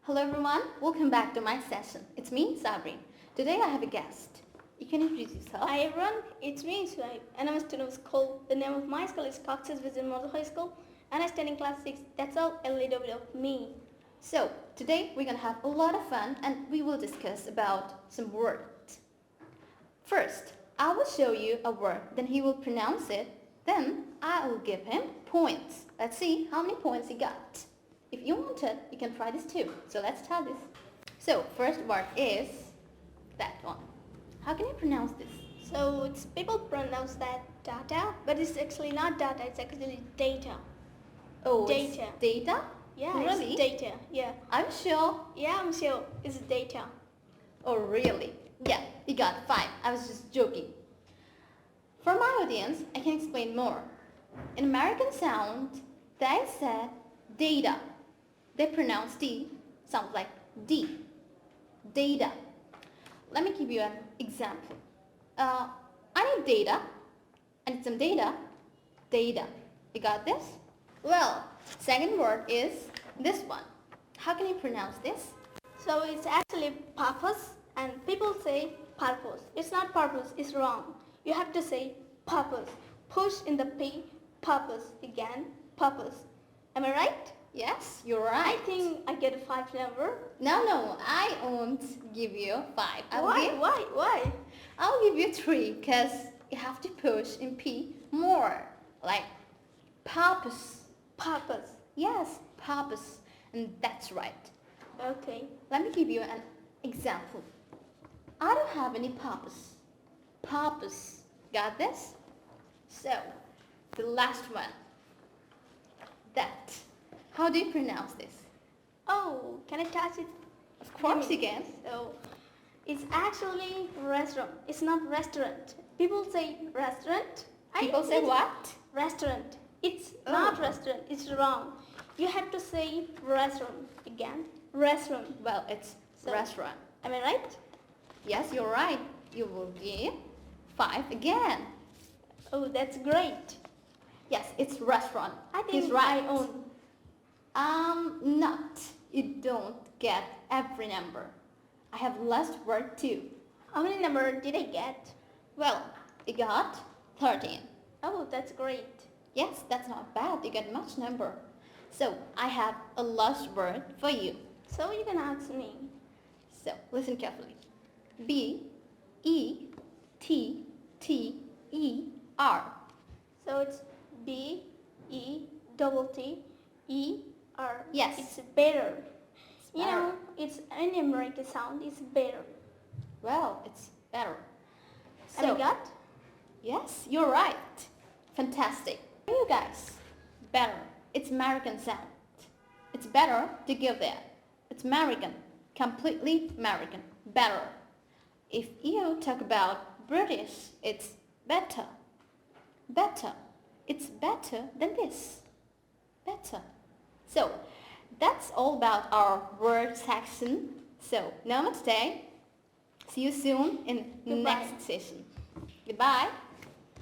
Hello everyone, welcome back to my session. It's me, Sabri. Today I have a guest. You can introduce yourself. Hi everyone, it's me, Swipe, and I'm a student of school. The name of my school is Cox's Vision Model High School, and I study in class 6. That's all, a little bit of me. So, today we're gonna have a lot of fun and we will discuss about some words. First, I will show you a word, then he will pronounce it, then I will give him points. Let's see how many points he got. If you want it, you can try this too. So let's try this. So, first word is that one. How can you pronounce this? So people pronounce that data, but it's actually not data, it's actually data. Oh, data. It's data? Yeah, really? It's data, yeah. I'm sure. Yeah, I'm sure it's data. Oh, really? Yeah, you got 5. I was just joking. For my audience, I can explain more. In American sound, they said data. They pronounce D, sounds like D. Data. Let me give you an example. I need data. I need some data. Data. You got this? Well, second word is this one. How can you pronounce this? So it's actually purpose, and people say purpose. It's not purpose, it's wrong. You have to say purpose. Push in the P, purpose. Again, purpose. Am I right? Yes, you're right. I think I get a 5 number. No, I won't give you 5. Why? I'll give you 3 because you have to push in P more. Like purpose. Purpose. Yes, purpose. And that's right. Okay. Let me give you an example. I don't have any purpose. Purpose. Got this? So, the last one. That. How do you pronounce this? Oh, can I touch it? Of course you can. So, it's actually restaurant. It's not restaurant. People say restaurant. People say what? Restaurant. It's not restaurant. It's wrong. You have to say restaurant again. Restaurant. Well, it's restaurant. Am I right? Yes, you're right. You will give 5 again. Oh, that's great. Yes, it's restaurant. I think He's right. I own. Not. You don't get every number. I have last word too. How many number did I get? Well, you got 13. Oh, that's great. Yes, that's not bad. You get much number. So, I have a last word for you. So you can ask me. So, listen carefully. B, E, T, T, E, R. So it's B, E, double T, E, R. Yes. It's better. You better. know, it's an American sound. It's better. Well, it's better. So, got? Yes, you're right. Fantastic. You guys, better. It's American sound. It's better to give that. It's American. Completely American. Better. If you talk about British, it's better. Better. It's better than this. Better. So, that's all about our word section. So, namaste. See you soon in Goodbye. next session. Goodbye.